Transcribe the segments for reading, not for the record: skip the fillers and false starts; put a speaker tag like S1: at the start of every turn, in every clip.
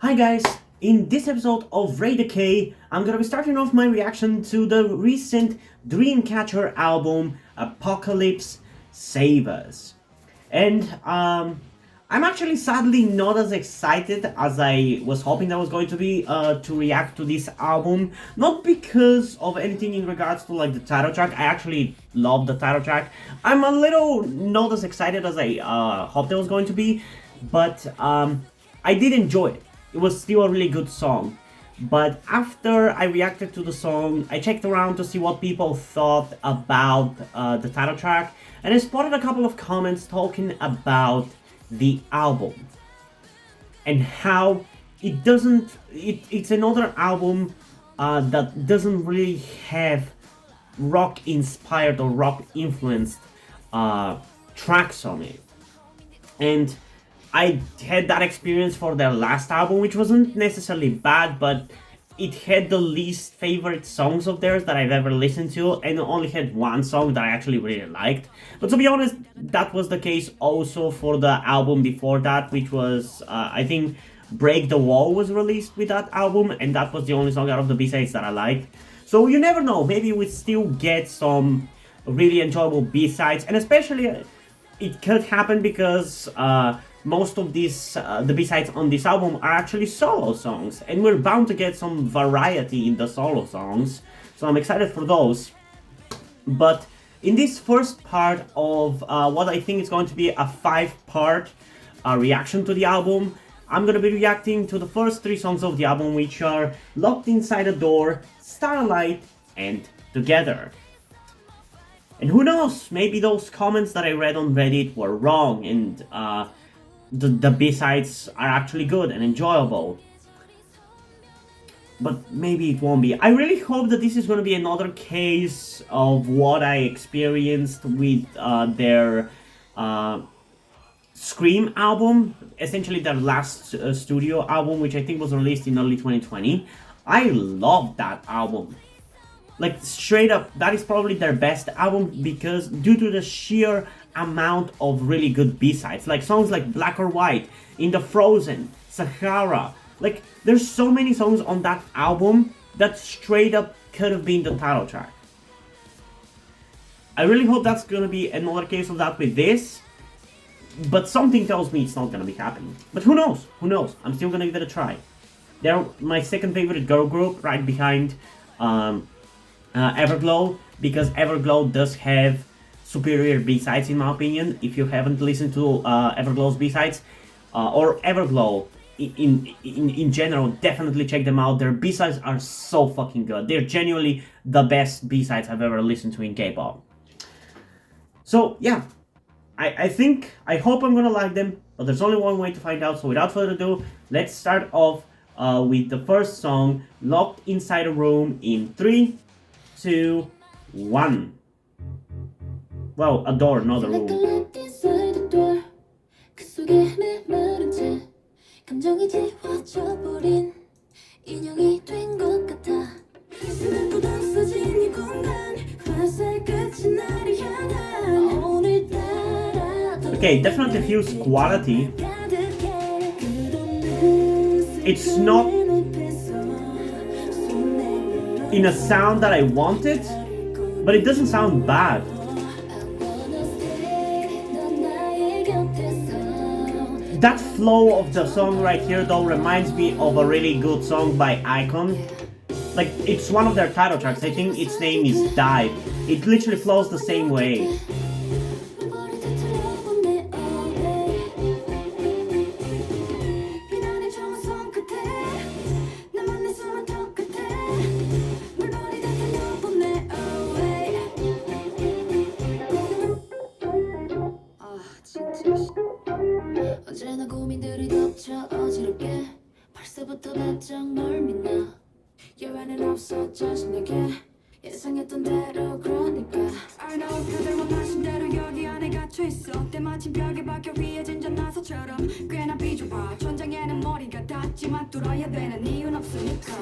S1: Hi guys, in this episode of RTK, I'm gonna be starting off my reaction to the recent Dreamcatcher album, Apocalypse Save Us. And I'm actually sadly not as excited as I was hoping I was going to be to react to this album. Not because of anything in regards to like the title track. I actually love the title track. I'm a little not as excited as I hoped I was going to be, but I did enjoy it. It was still a really good song. But after I reacted to the song, I checked around to see what people thought about the title track, and I spotted a couple of comments talking about the album and how it's another album that doesn't really have rock inspired or rock influenced tracks on it. And I had that experience for their last album, which wasn't necessarily bad, but it had the least favorite songs of theirs that I've ever listened to, and only had one song that I actually really liked. But to be honest, that was the case also for the album before that, which was, I think, Break the Wall was released with that album, and that was the only song out of the B-sides that I liked. So you never know, maybe we still get some really enjoyable B-sides, and especially it could happen because most of these the B-sides on this album are actually solo songs, and we're bound to get some variety in the solo songs, so I'm excited for those. But in this first part of what I think is going to be a 5-part reaction to the album, I'm going to be reacting to the first 3 songs of the album, which are Locked Inside a Door, Starlight, and Together. And who knows, maybe those comments that I read on Reddit were wrong, and the B-sides are actually good and enjoyable. But maybe it won't be. I really hope that this is going to be another case of what I experienced with their Scream album, essentially their last studio album, which I think was released in early 2020. I love that album. Like, straight up, that is probably their best album because due to the sheer amount of really good B-sides, like songs like Black or White, In the Frozen, Sahara. Like, there's so many songs on that album that straight up could have been the title track. I really hope that's gonna be another case of that with this, but something tells me it's not gonna be happening. But who knows? Who knows? I'm still gonna give it a try. They're my second favorite girl group, right behind Everglow, because Everglow does have superior B-sides in my opinion. If you haven't listened to Everglow's B-sides, or Everglow in general, definitely check them out. Their B-sides are so fucking good. They're genuinely the best B-sides I've ever listened to in K-pop. So yeah, I hope I'm gonna like them, but there's only one way to find out. So without further ado, let's start off with the first song, Locked Inside a Room, in 3, 2, 1. Well, a door, not a room. Okay, definitely feels quality. It's not in a sound that I wanted, but it doesn't sound bad. That flow of the song right here though reminds me of a really good song by Icon. Like, it's one of their title tracks. I think its name is Dive. It literally flows the same way.
S2: 언제나 고민들이 덮쳐 어지럽게 벌써부터 바짝 널 믿나 예외는 없어 자신에게 예상했던 대로 그러니까 I know 그들만 마신 대로 여기 안에 갇혀있어 때마침 벽에 박혀 위해진 전나사처럼 꽤나 비좁아 천장에는 머리가 닿지만 뚫어야 되는 이유는 없으니까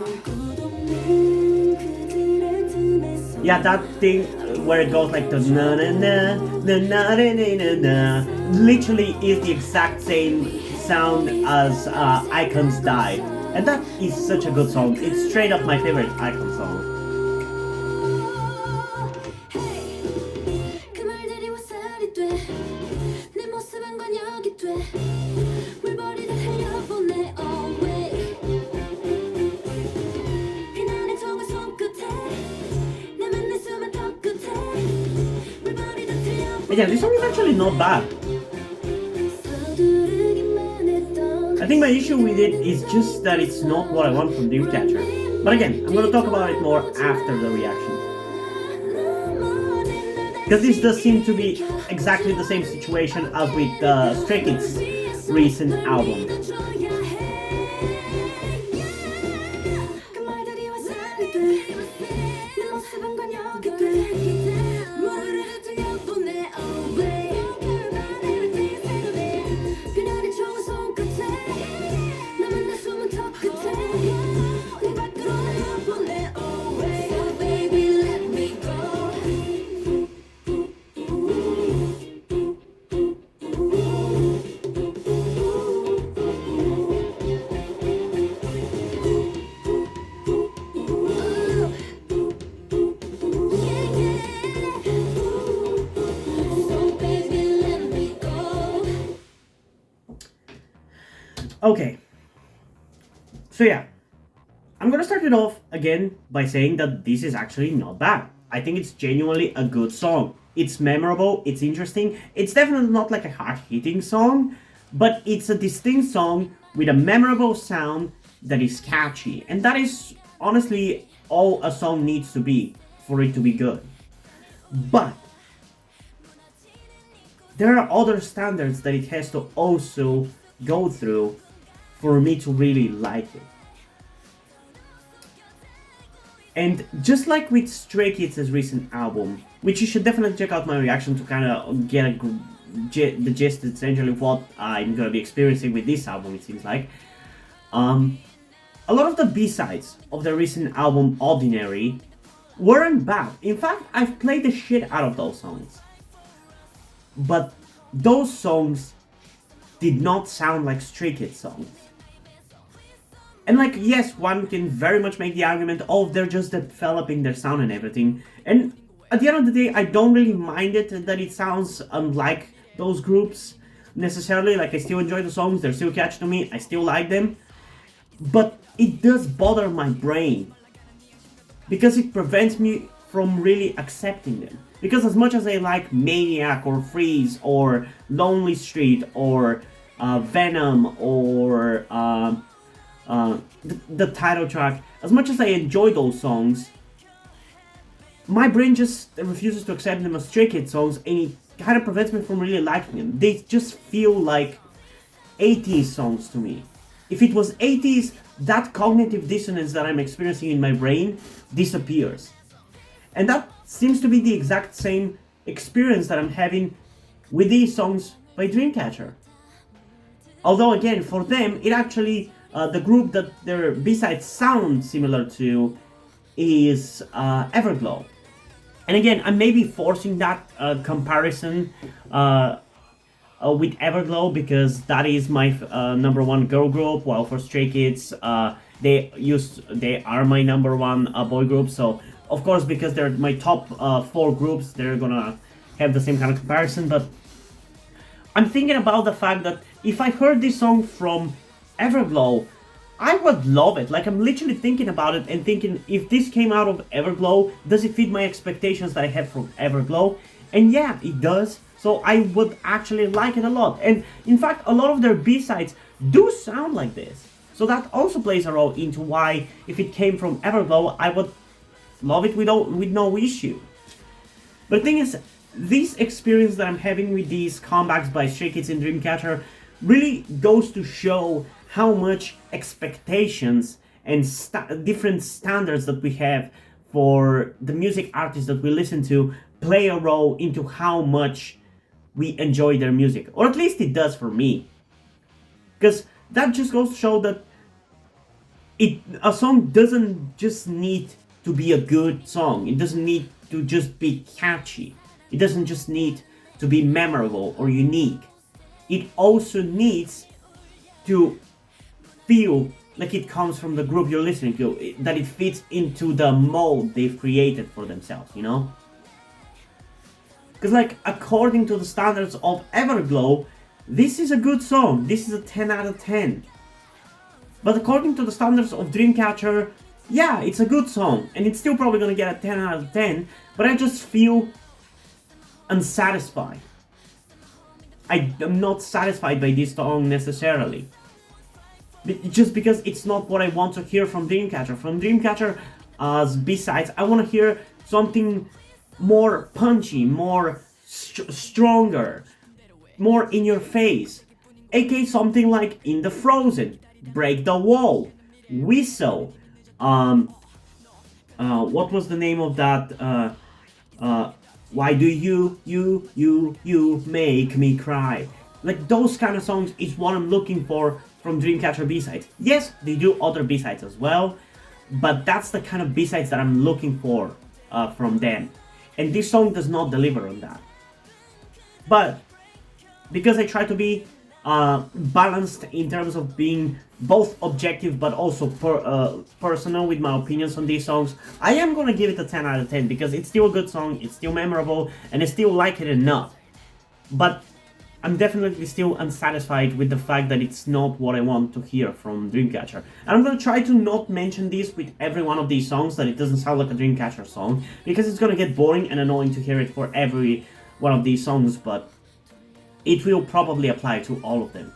S1: Yeah, that thing where it goes like the na na na na na na na na, literally is the exact same sound as Icon's Dive, and that is such a good song. It's straight up my favorite Icon song.
S2: 그 말들이 화살이 돼 내 모습은 관역이 돼 물버리듯 흘려보내 always 비난의 총을 손끝에 내만 내 숨은 턱 끝에 물버리듯
S1: And yeah, this song is actually not bad.
S2: 서두르기만 했던
S1: I think my issue with it is just that it's not what I want from Dreamcatcher. But again, I'm gonna talk about it more after the reaction. Because this does seem to be exactly the same situation as with Stray Kids' recent album.
S2: 그 말들이 화살이 돼내 모습은 관역이 돼 물을 흘려보내 always 비난의 총을 손끝에 나만 내 숨은 턱 끝에 네 밖으로 흘려보내 always So baby let me go
S1: Okay. So yeah, I'm gonna start it off again by saying that this is actually not bad. I think it's genuinely a good song. It's memorable, it's interesting. It's definitely not like a hard-hitting song, but it's a distinct song with a memorable sound that is catchy. And that is honestly all a song needs to be for it to be good. But there are other standards that it has to also go through for me to really like it. And just like with Stray Kids' recent album, which you should definitely check out my reaction to kind of get the gist essentially of what I'm going to be experiencing with this album, it seems like. A lot of the B-sides of the recent album, Ordinary, weren't bad. In fact, I've played the shit out of those songs. But those songs did not sound like Stray Kids songs. And like, yes, one can very much make the argument, oh, they're just developing their sound and everything. And at the end of the day, I don't really mind it that it sounds unlike those groups necessarily. Like, I still enjoy the songs, they're still catchy to me, I still like them. But it does bother my brain because it prevents me from really accepting them. Because as much as I like Maniac or Freeze or Lonely Street or Venom or the title track, as much as I enjoy those songs, my brain just refuses to accept them as Stray Kids songs, and it kind of prevents me from really liking them. They just feel like 80s songs to me. If it was 80s, that cognitive dissonance that I'm experiencing in my brain disappears. And that seems to be the exact same experience that I'm having with these songs by Dreamcatcher. Although again, for them, it actually, the group that their B-sides sound similar to is Everglow. And again, I may be forcing that comparison with Everglow because that is my number one girl group, while for Stray Kids, they are my number one boy group. So of course, because they're my top 4 groups, they're gonna have the same kind of comparison. But I'm thinking about the fact that if I heard this song from Everglow, I would love it. Like, I'm literally thinking about it and thinking, if this came out of Everglow, does it fit my expectations that I have from Everglow? And yeah, it does. So I would actually like it a lot. And in fact, a lot of their B-sides do sound like this. So that also plays a role into why, if it came from Everglow, I would love it with no issue. But the thing is, this experience that I'm having with these comebacks by Stray Kids and Dreamcatcher really goes to show how much expectations and different standards that we have for the music artists that we listen to play a role into how much we enjoy their music. Or at least it does for me. Because that just goes to show that a song doesn't just need to be a good song. It doesn't need to just be catchy. It doesn't just need to be memorable or unique. It also needs to feel like it comes from the group you're listening to, that it fits into the mold they've created for themselves, you know? Because, like, according to the standards of Everglow, this is a good song. This is a 10 out of 10. But according to the standards of Dreamcatcher, yeah, it's a good song. And it's still probably gonna get a 10 out of 10. But I just feel unsatisfied. I am not satisfied by this song necessarily. Just because it's not what I want to hear from Dreamcatcher. From Dreamcatcher, as B-sides, I want to hear something more punchy, more stronger, more in your face. aka something like In the Frozen, Break the Wall, Whistle, what was the name of that, Why Do You Make Me Cry? Like, those kind of songs is what I'm looking for from Dreamcatcher B-sides. Yes, they do other B-sides as well, but that's the kind of B-sides that I'm looking for from them. And this song does not deliver on that. But because I try to be balanced in terms of being both objective but also personal with my opinions on these songs, I am gonna give it a 10 out of 10 because it's still a good song, it's still memorable, and I still like it enough. But I'm definitely still unsatisfied with the fact that it's not what I want to hear from Dreamcatcher. And I'm gonna try to not mention this with every one of these songs, that it doesn't sound like a Dreamcatcher song, because it's gonna get boring and annoying to hear it for every one of these songs, but it will probably apply to all of them.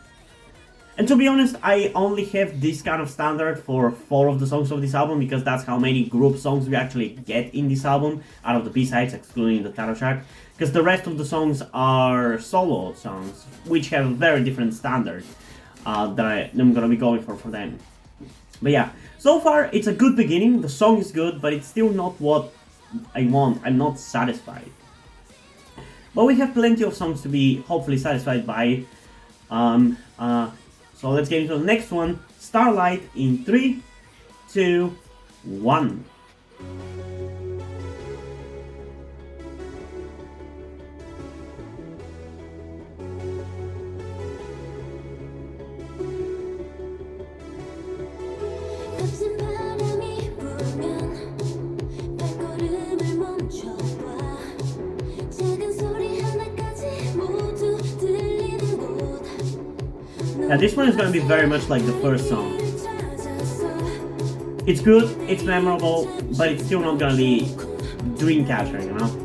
S1: And to be honest, I only have this kind of standard for 4 of the songs of this album, because that's how many group songs we actually get in this album, out of the B-sides, excluding the title track. Because the rest of the songs are solo songs, which have a very different standard that I'm gonna be going for them. But yeah, so far it's a good beginning, the song is good, but it's still not what I want. I'm not satisfied. But we have plenty of songs to be hopefully satisfied by. So let's get into the next one, Starlight, in 3, 2, 1. Now this one is going to be very much like the first song. It's good, it's memorable, but it's still not going to be Dreamcatcher, you know?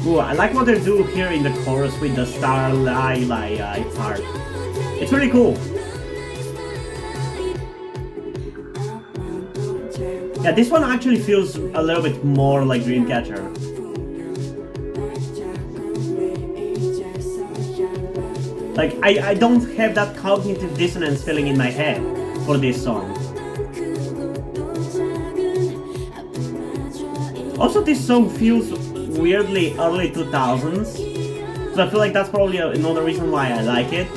S1: Ooh, I like what they do here in the chorus with the Starlight part. It's really cool. Yeah, this one actually feels a little bit more like Dreamcatcher. Like, I don't have that cognitive dissonance feeling in my head for this song. Also, this song feels weirdly early 2000s, so I feel like that's probably another reason why I like it.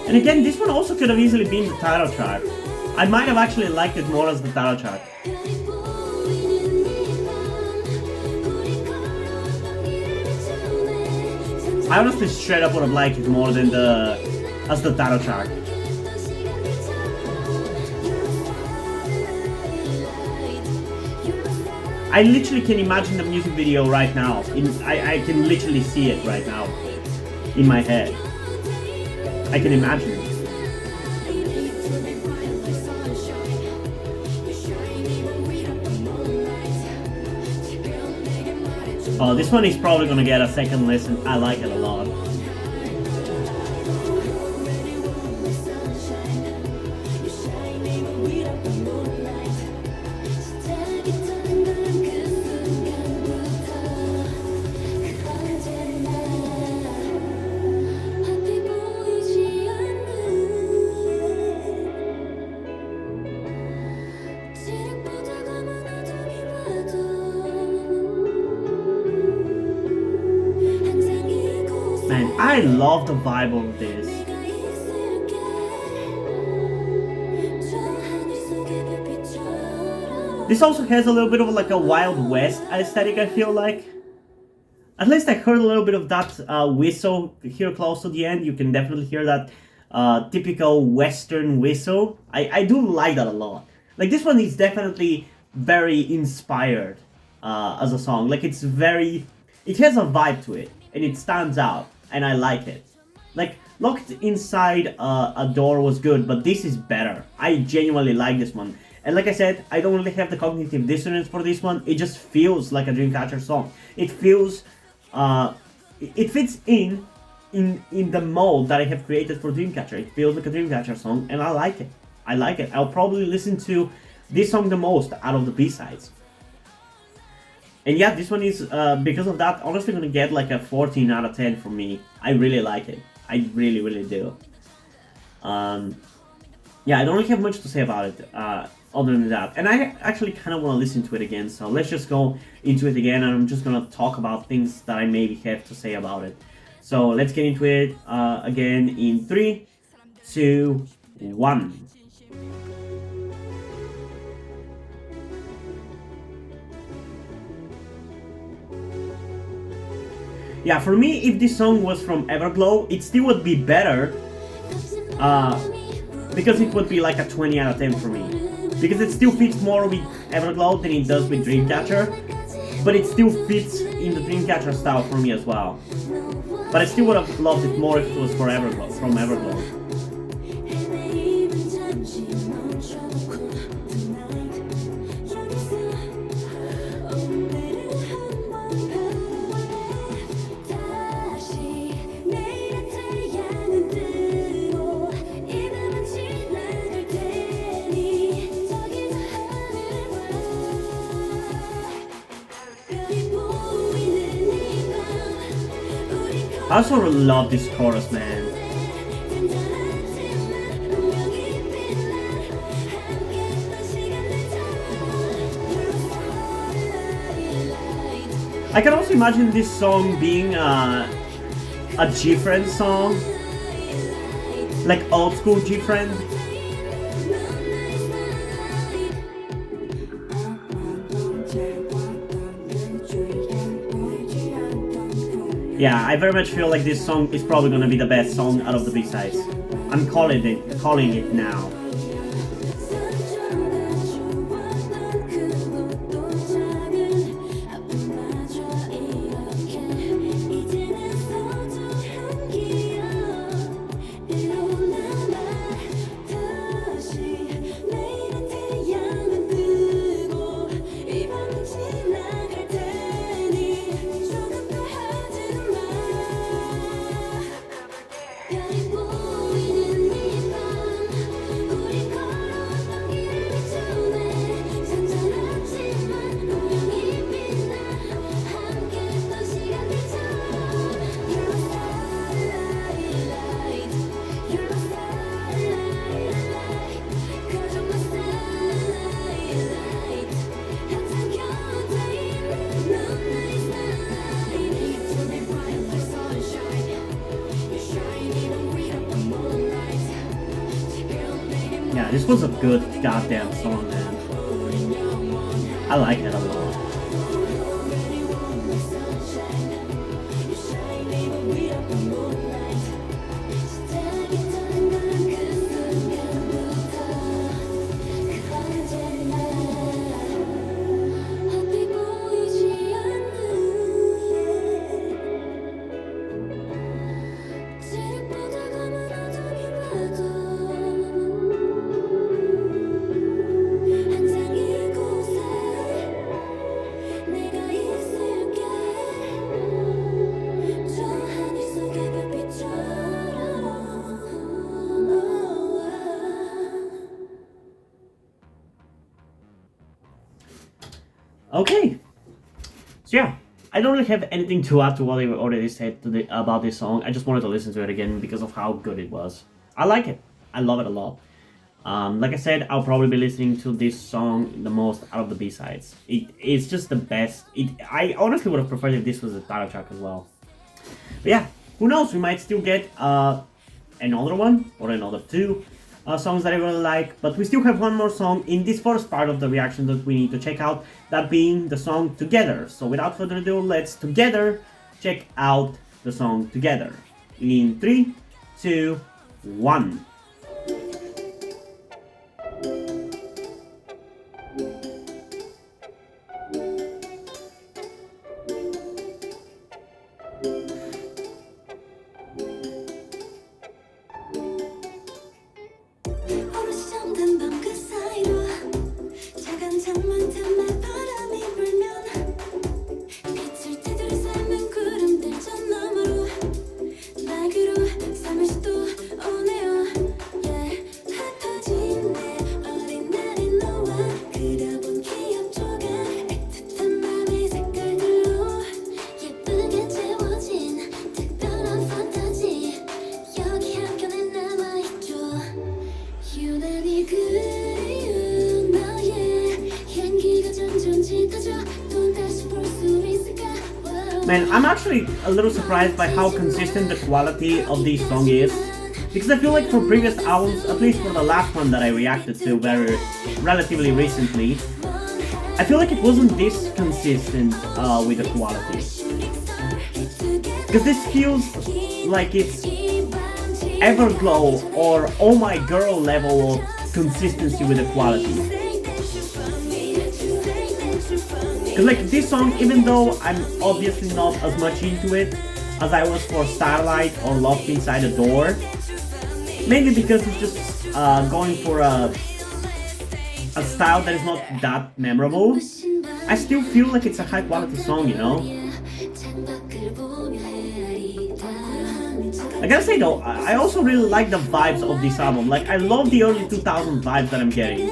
S1: And again, this one also could have easily been the title track. I might have actually liked it more as the title track. I honestly straight up would have liked it more than as the title track. I literally can imagine the music video right now. I can literally see it right now in my head. I can imagine it. well. This one is probably gonna get a second listen. I like it a lot. Man, I love the vibe of this. This also has a little bit of like a Wild West aesthetic, I feel like. At least I heard a little bit of that whistle here close to the end. You can definitely hear that typical Western whistle. I do like that a lot. Like, this one is definitely very inspired as a song. Like, it has a vibe to it, and it stands out, and I like it. Like, Locked Inside a Door was good, but this is better. I genuinely like this one. And like I said, I don't really have the cognitive dissonance for this one. It just feels like a Dreamcatcher song. It feels, it fits in the mold that I have created for Dreamcatcher. It feels like a Dreamcatcher song, and I like it. I like it. I'll probably listen to this song the most out of the B-sides. And yeah, this one is, because of that, honestly gonna get like a 14 out of 10 from me. I really like it. I really, really do. Yeah, I don't really have much to say about it, other than that. And I actually kind of want to listen to it again, so let's just go into it again, and I'm just gonna talk about things that I maybe have to say about it. So let's get into it again in 3, 2, 1. Yeah, for me, if this song was from Everglow, it still would be better, because it would be like a 20 out of 10 for me. Because it still fits more with Everglow than it does with Dreamcatcher, but it still fits in the Dreamcatcher style for me as well. But I still would have loved it more if it was from Everglow. I also love this chorus, man. I can also imagine this song being a G-Friend song, like old school G-Friend. Yeah, I very much feel like this song is probably gonna be the best song out of the B-sides. I'm calling it now. Yeah, this was a good goddamn song, man. I like it a lot. Okay, so yeah, I don't really have anything to add to what I already said about this song. I just wanted to listen to it again because of how good it was. I like it. I love it a lot. Like I said, I'll probably be listening to this song the most out of the B-sides. It's just the best. I honestly would have preferred if this was the title track as well. But yeah, who knows? We might still get another one or another two songs that I really like. But we still have one more song in this first part of the reaction that we need to check out. That being the song Together. So without further ado, let's together check out the song Together. In 3, 2, 1. Man, I'm actually a little surprised by how consistent the quality of this song is. Because I feel like for previous albums, at least for the last one that I reacted to relatively recently, I feel like it wasn't this consistent with the quality. Because this feels like it's Everglow or Oh My Girl level of consistency with the quality. Because like this song, even though I'm obviously not as much into it as I was for Starlight or Locked Inside a Door, mainly because it's just going for a style that is not that memorable, I still feel like it's a high quality song, you know? I gotta say though, I also really like the vibes of this album. Like I love the early 2000 vibes that I'm getting.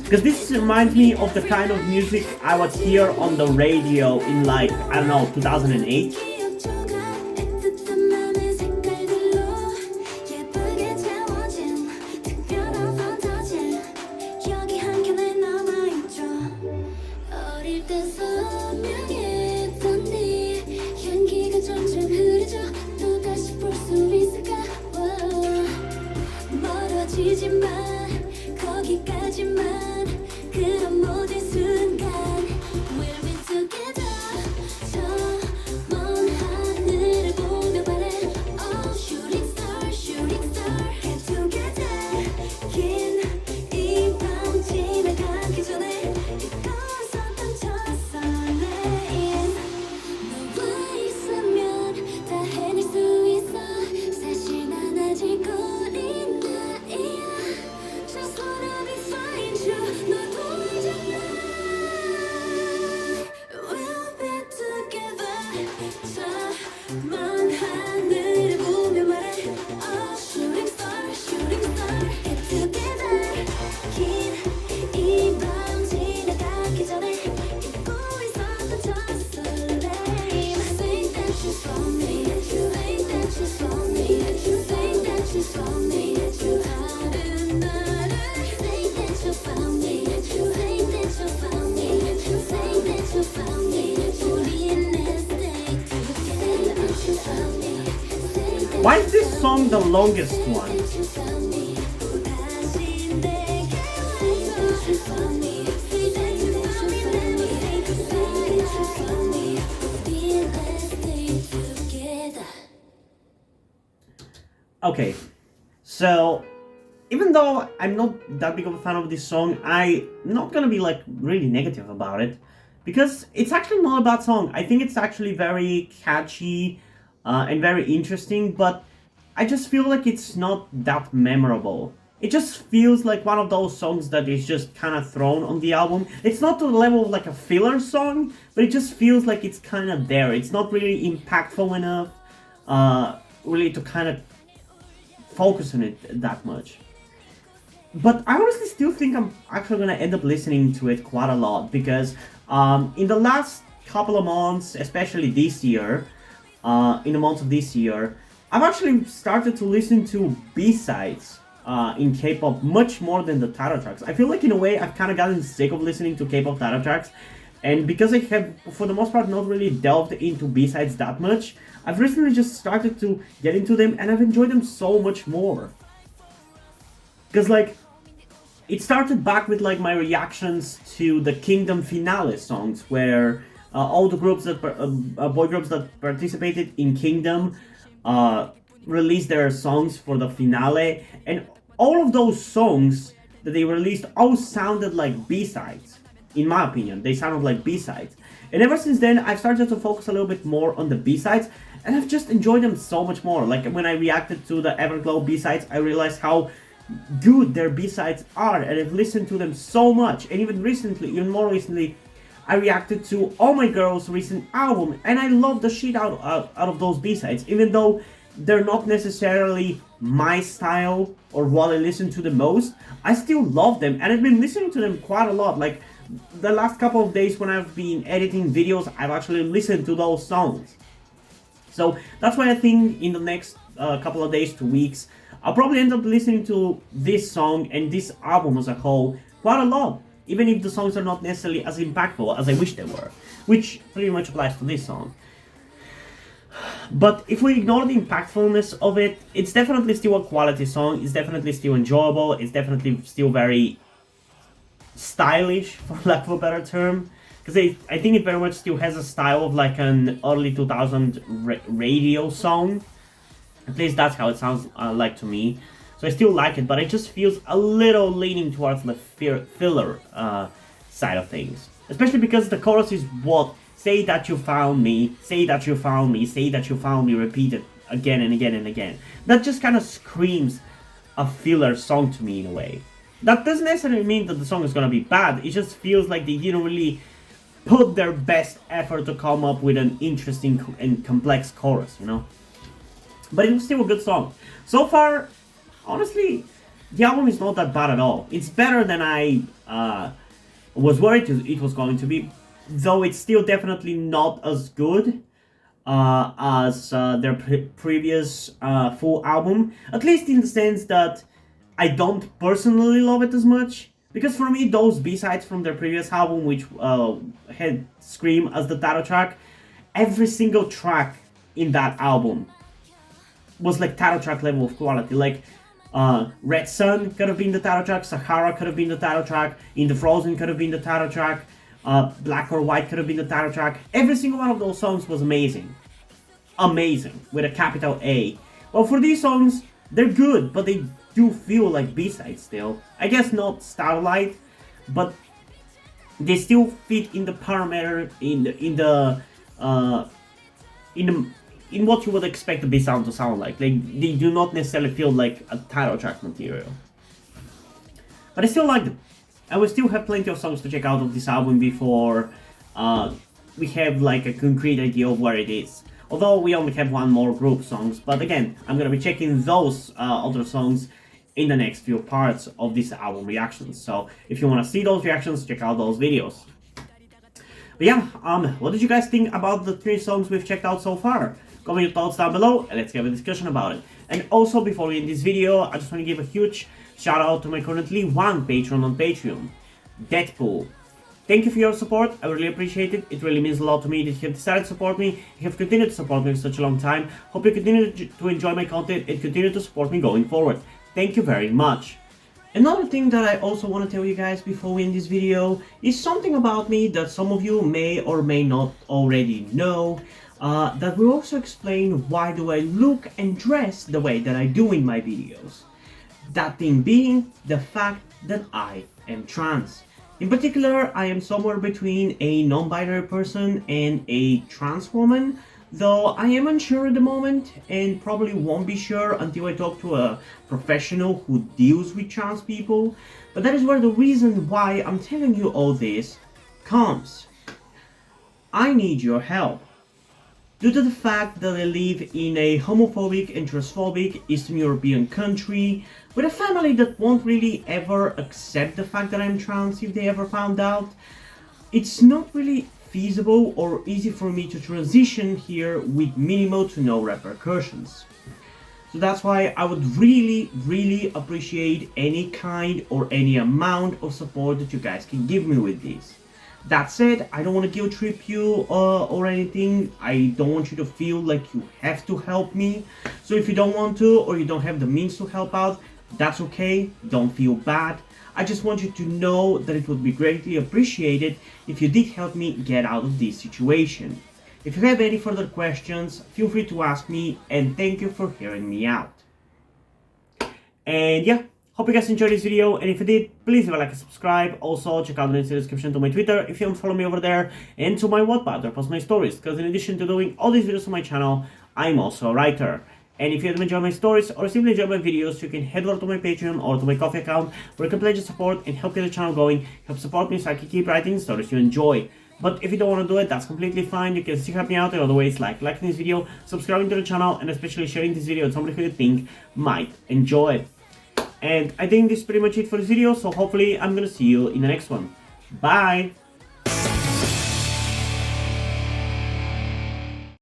S1: Because this reminds me of the kind of music I would hear on the radio in like, I don't know, 2008. Why is this song the longest one? Okay, so even though I'm not that big of a fan of this song, I'm not gonna be like really negative about it because it's actually not a bad song. I think it's actually very catchy and very interesting, but I just feel like it's not that memorable. It just feels like one of those songs that is just kind of thrown on the album. It's not to the level of like a filler song, but it just feels like it's kind of there. It's not really impactful enough really to kind of focus on it that much. but I honestly still think I'm actually gonna end up listening to it quite a lot because in the last couple of months, especially this year, in the months of this year, I've actually started to listen to B-sides in K-pop much more than the title tracks. I feel like in a way I've kind of gotten sick of listening to K-pop title tracks, and because I have, for the most part, not really delved into B-sides that much, I've recently just started to get into them, and I've enjoyed them so much more. Because, like, it started back with, like, my reactions to the Kingdom finale songs, where all the groups that, boy groups that participated in Kingdom released their songs for the finale, and all of those songs that they released all sounded like B-sides. In my opinion, they sounded like B-sides. And ever since then, I've started to focus a little bit more on the B-sides, and I've just enjoyed them so much more. Like, when I reacted to the Everglow B-sides, I realized how good their B-sides are, and I've listened to them so much. And even more recently, I reacted to Oh My Girl's recent album, and I love the shit out of those B-sides, even though they're not necessarily my style or what I listen to the most. I still love them, and I've been listening to them quite a lot. Like, the last couple of days when I've been editing videos, I've actually listened to those songs. So that's why I think in the next couple of days to weeks, I'll probably end up listening to this song and this album as a whole quite a lot, even if the songs are not necessarily as impactful as I wish they were, which pretty much applies to this song. But if we ignore the impactfulness of it, it's definitely still a quality song, it's definitely still enjoyable, it's definitely still very stylish, for lack of a better term, because I think it very much still has a style of like an early 2000 radio song. At least that's how it sounds like to me. So I still like it, but it just feels a little leaning towards the filler side of things. Especially because the chorus is what say that you found me, say that you found me, say that you found me, repeated again and again and again. That just kind of screams a filler song to me in a way. That doesn't necessarily mean that the song is gonna be bad, it just feels like they didn't really put their best effort to come up with an interesting and complex chorus, you know? But it was still a good song. So far, honestly, the album is not that bad at all. It's better than I was worried it was going to be, though it's still definitely not as good as their previous full album. At least in the sense that I don't personally love it as much. Because for me, those B-sides from their previous album, which had Scream as the title track, every single track in that album was like title track level of quality. Like, Red Sun could have been the title track, Sahara could have been the title track, In the Frozen could have been the title track, Black or White could have been the title track. Every single one of those songs was amazing. Amazing, with a capital A. Well, for these songs, they're good, but they do feel like B-sides still. I guess not Starlight, but they still fit in the parameter in what you would expect the B-sound to sound like. Like, they do not necessarily feel like a title track material. But I still like them. I will still have plenty of songs to check out of this album before we have like a concrete idea of where it is. Although we only have one more group songs, but again, I'm gonna be checking those other songs in the next few parts of this album reactions. So if you wanna see those reactions, check out those videos. But yeah, what did you guys think about the 3 songs we've checked out so far? Comment your thoughts down below and let's have a discussion about it. And also, before we end this video, I just want to give a huge shout out to my currently 1 patron on Patreon, Deadpool. Thank you for your support, I really appreciate it. It really means a lot to me that you have decided to support me, you have continued to support me for such a long time. Hope you continue to enjoy my content and continue to support me going forward. Thank you very much. Another thing that I also want to tell you guys before we end this video is something about me that some of you may or may not already know. That will also explain why do I look and dress the way that I do in my videos. That thing being the fact that I am trans. In particular, I am somewhere between a non-binary person and a trans woman, though I am unsure at the moment and probably won't be sure until I talk to a professional who deals with trans people. But that is where the reason why I'm telling you all this comes. I need your help. due to the fact that I live in a homophobic and transphobic Eastern European country with a family that won't really ever accept the fact that I'm trans if they ever found out, it's not really feasible or easy for me to transition here with minimal to no repercussions. So that's why I would really appreciate any kind or any amount of support that you guys can give me with this. That said, I don't want to guilt trip you or anything. I don't want you to feel like you have to help me. So if you don't want to or you don't have the means to help out, that's okay. Don't feel bad. I just want you to know that it would be greatly appreciated if you did help me get out of this situation. If you have any further questions, feel free to ask me, and thank you for hearing me out. And yeah, hope you guys enjoyed this video, and if you did, please leave a like and subscribe. Also, check out the links in the description to my Twitter if you don't follow me over there, and to my Wattpad where I post my stories, because in addition to doing all these videos on my channel, I'm also a writer. And if you enjoy my stories or simply enjoy my videos, you can head over to my Patreon or to my Coffee account where you can pledge your support and help get the channel going, help support me so I can keep writing stories you enjoy. But if you don't want to do it, that's completely fine. You can still help me out in other ways, like liking this video, subscribing to the channel, and especially sharing this video with somebody who you think might enjoy it. And I think this is pretty much it for this video, so hopefully I'm gonna see you in the next one. Bye!